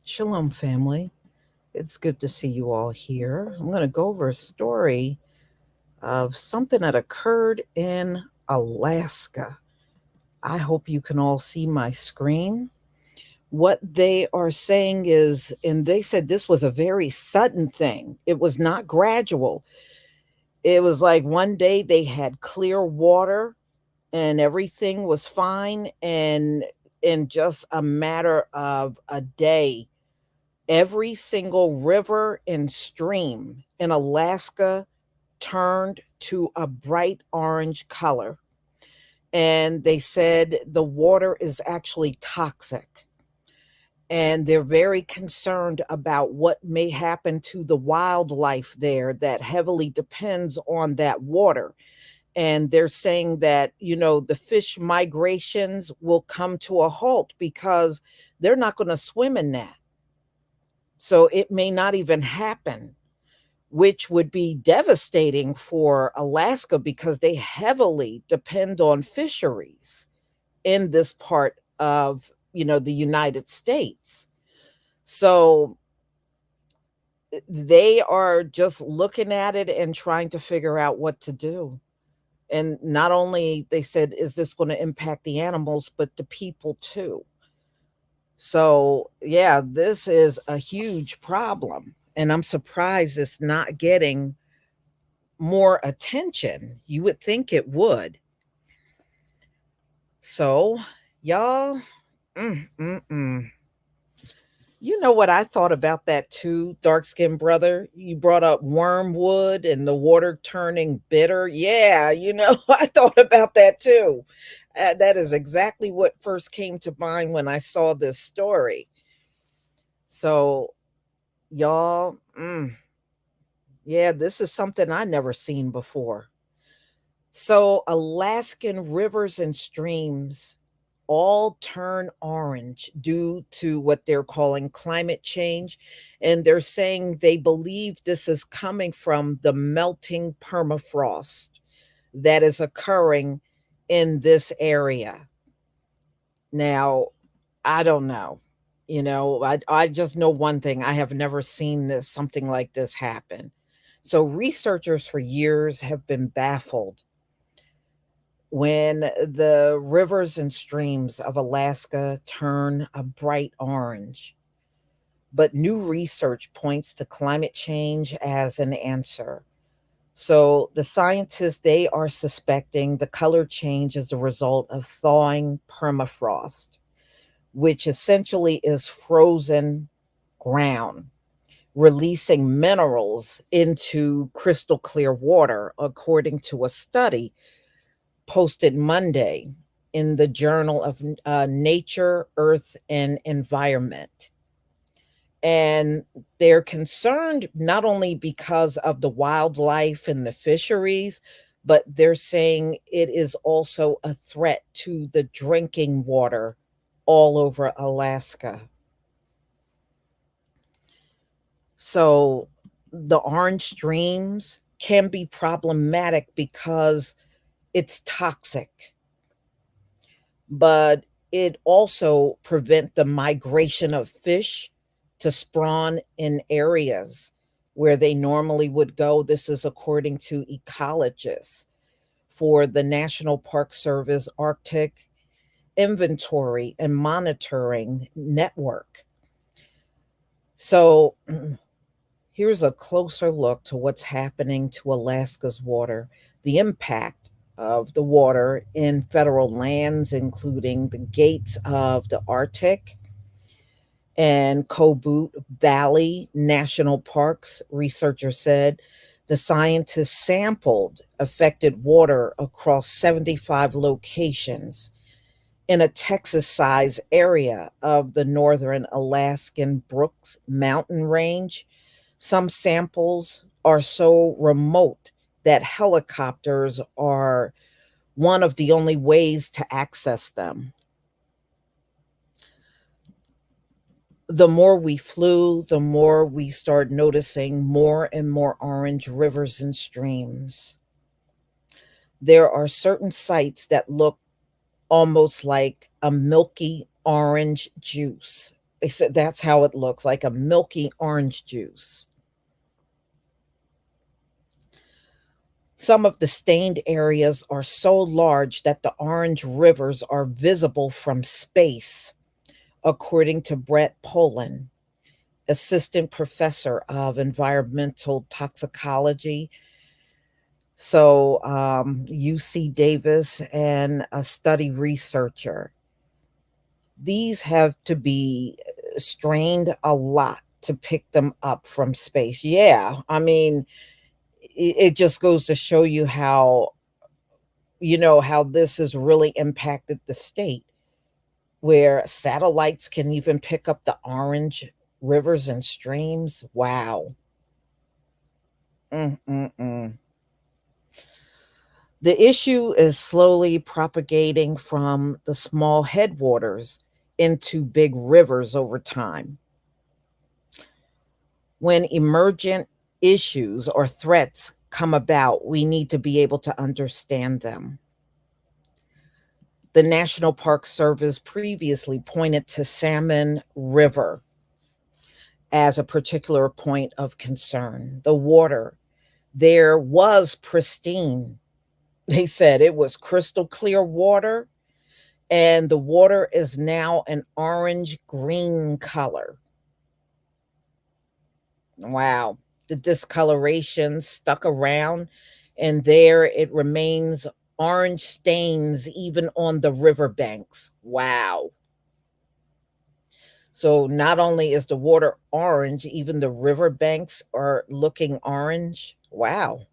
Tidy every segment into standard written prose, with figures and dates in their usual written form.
Shalom, family. It's good to see you all here. I'm going to go over a story of something that occurred in Alaska. I hope you can all see my screen. What they are saying is, and they said this was a very sudden thing, it was not gradual. It was like one day they had clear water and everything was fine. And in just a matter of a day, every single river and stream in Alaska turned to a bright orange color. And they said the water is actually toxic. And they're very concerned about what may happen to the wildlife there that heavily depends on that water. And they're saying that, the fish migrations will come to a halt because they're not going to swim in that. So it may not even happen, which would be devastating for Alaska because they heavily depend on fisheries in this part of, the United States. So they are just looking at it and trying to figure out what to do. And not only, they said, is this going to impact the animals, but the people too. So, yeah, this is a huge problem. And I'm surprised it's not getting more attention. You would think it would. So, y'all, mm, mm, mm. You know what I thought about that too, dark skinned brother? You brought up wormwood and the water turning bitter. Yeah, I thought about that too. That is exactly what first came to mind when I saw this story. So, y'all, yeah, this is something I never seen before. So, Alaskan rivers and streams all turn orange due to what they're calling climate change. And they're saying they believe this is coming from the melting permafrost that is occurring in this area. Now, I don't know. I just know one thing. I have never seen something like this happen. So researchers for years have been baffled when the rivers and streams of Alaska turn a bright orange. But new research points to climate change as an answer. So the scientists, they are suspecting the color change is a result of thawing permafrost, which essentially is frozen ground, releasing minerals into crystal clear water, according to a study posted Monday in the Journal of Nature, Earth, and Environment. And they're concerned not only because of the wildlife and the fisheries, but they're saying it is also a threat to the drinking water all over Alaska. So the orange streams can be problematic because it's toxic, but it also prevent the migration of fish to spawn in areas where they normally would go. This is according to ecologists for the National Park Service Arctic Inventory and Monitoring Network. So here's a closer look to what's happening to Alaska's water, the impact of the water in federal lands, including the gates of the Arctic and Kobuk Valley National Parks. Researchers said the scientists sampled affected water across 75 locations in a Texas sized area of the northern Alaskan Brooks Mountain Range. Some samples are so remote that helicopters are one of the only ways to access them. The more we flew, the more we start noticing more and more orange rivers and streams. There are certain sites that look almost like a milky orange juice. They said that's how it looks, like a milky orange juice. Some of the stained areas are so large that the orange rivers are visible from space, according to Brett Poland, assistant professor of environmental toxicology. So, UC Davis and a study researcher. These have to be strained a lot to pick them up from space. Yeah, I mean, it just goes to show you how this has really impacted the state, where satellites can even pick up the orange rivers and streams. Wow. Mm-mm-mm. The issue is slowly propagating from the small headwaters into big rivers over time. When emergent issues or threats come about, we need to be able to understand them. The National Park Service previously pointed to Salmon River as a particular point of concern. The water there was pristine. They said it was crystal clear water, and the water is now an orange green color. Wow. The discoloration stuck around, and there it remains orange stains even on the riverbanks. Wow. So not only is the water orange, even the riverbanks are looking orange. Wow.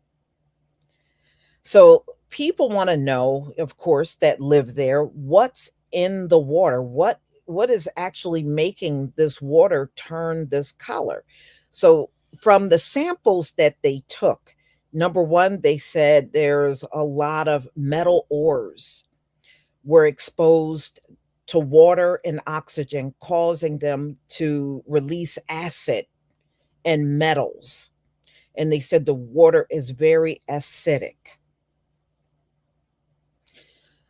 So people want to know, of course, that live there, what's in the water? What is actually making this water turn this color? So from the samples that they took, number one, they said there's a lot of metal ores were exposed to water and oxygen, causing them to release acid and metals. And they said the water is very acidic.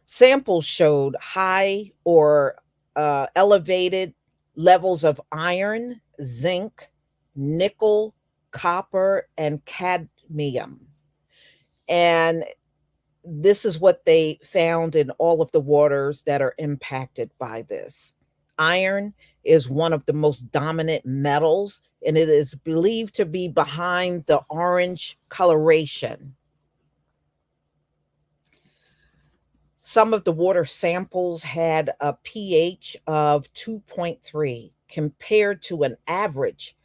Samples showed high or elevated levels of iron, zinc, nickel, copper, and cadmium. And this is what they found in all of the waters that are impacted by this. Iron is one of the most dominant metals, and it is believed to be behind the orange coloration. Some of the water samples had a pH of 2.3 compared to an average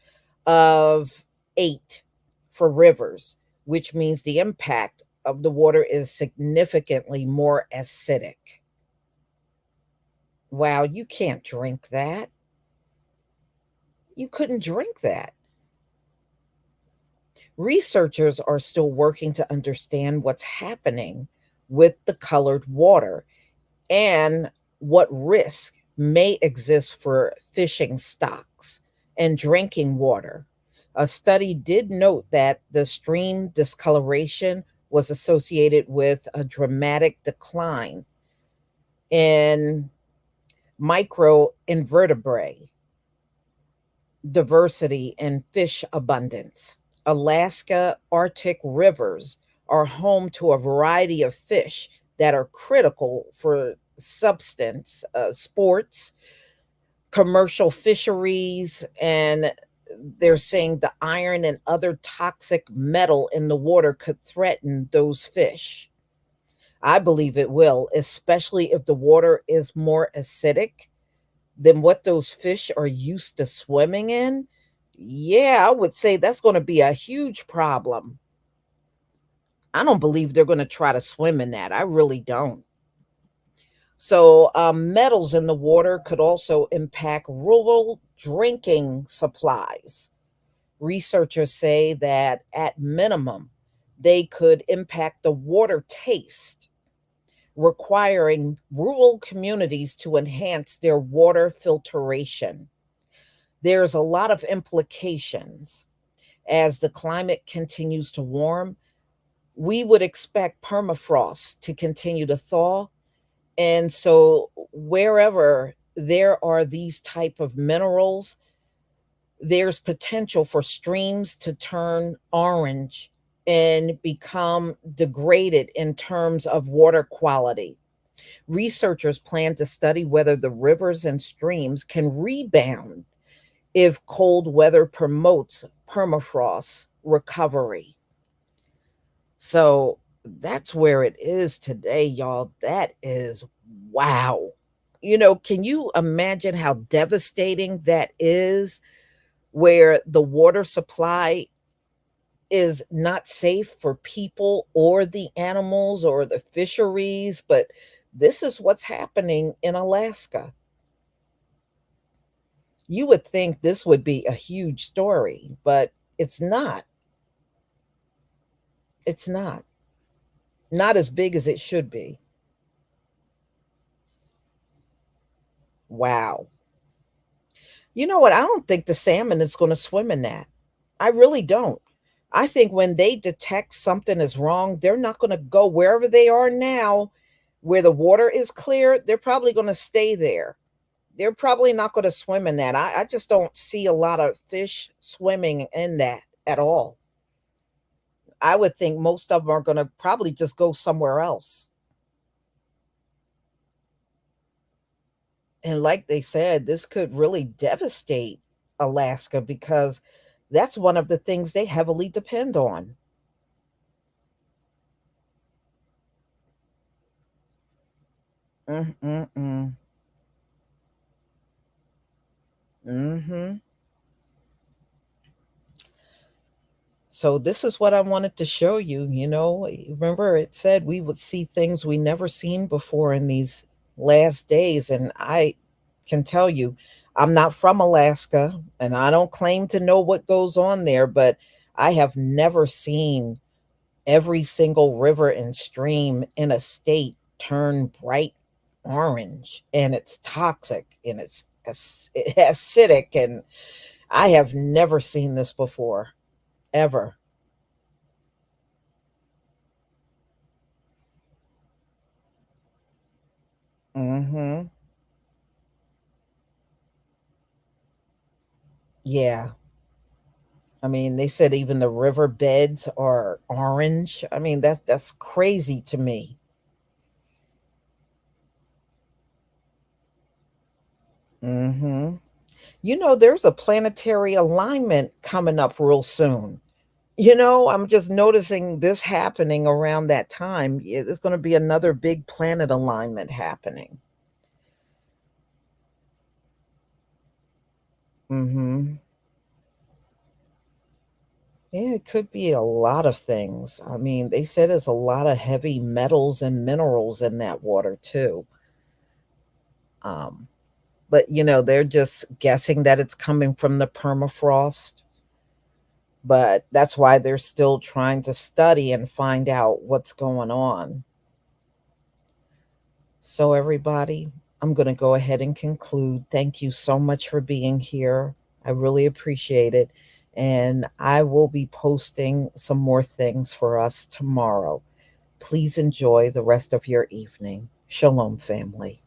of 8 for rivers, which means the impact of the water is significantly more acidic. Wow, you can't drink that. You couldn't drink that. Researchers are still working to understand what's happening with the colored water and what risk may exist for fishing stocks and drinking water. A study did note that the stream discoloration was associated with a dramatic decline in microinvertebrate diversity and fish abundance. Alaska Arctic rivers are home to a variety of fish that are critical for substance, sports, commercial fisheries, and they're saying the iron and other toxic metal in the water could threaten those fish. I believe it will, especially if the water is more acidic than what those fish are used to swimming in. Yeah, I would say that's going to be a huge problem. I don't believe they're going to try to swim in that. I really don't. So, metals in the water could also impact rural drinking supplies. Researchers say that at minimum, they could impact the water taste, requiring rural communities to enhance their water filtration. There's a lot of implications as the climate continues to warm. We would expect permafrost to continue to thaw, and so wherever there are these type of minerals, there's potential for streams to turn orange and become degraded in terms of water quality. Researchers plan to study whether the rivers and streams can rebound if cold weather promotes permafrost recovery. So that's where it is today, y'all. That is wow. Can you imagine how devastating that is where the water supply is not safe for people or the animals or the fisheries? But this is what's happening in Alaska. You would think this would be a huge story, but it's not. It's not. Not as big as it should be. Wow. You know what? I don't think the salmon is going to swim in that. I really don't. I think when they detect something is wrong, they're not going to go wherever they are now, where the water is clear. They're probably going to stay there. They're probably not going to swim in that. I just don't see a lot of fish swimming in that at all. I would think most of them are going to probably just go somewhere else. And like they said, this could really devastate Alaska because that's one of the things they heavily depend on. Mm-mm-mm. Hmm. So this is what I wanted to show you. Remember it said we would see things we never seen before in these last days. And I can tell you, I'm not from Alaska and I don't claim to know what goes on there, but I have never seen every single river and stream in a state turn bright orange, and it's toxic and it's acidic. And I have never seen this before, ever. Hmm. Yeah. I mean, they said even the river beds are orange. I mean, that's crazy to me. Hmm. There's a planetary alignment coming up real soon. I'm just noticing this happening around that time. Yeah, there's going to be another big planet alignment happening. Hmm. Yeah, it could be a lot of things. I mean, they said there's a lot of heavy metals and minerals in that water too. Um, but they're just guessing that it's coming from the permafrost. But that's why they're still trying to study and find out what's going on. So, everybody, I'm going to go ahead and conclude. Thank you so much for being here. I really appreciate it. And I will be posting some more things for us tomorrow. Please enjoy the rest of your evening. Shalom, family.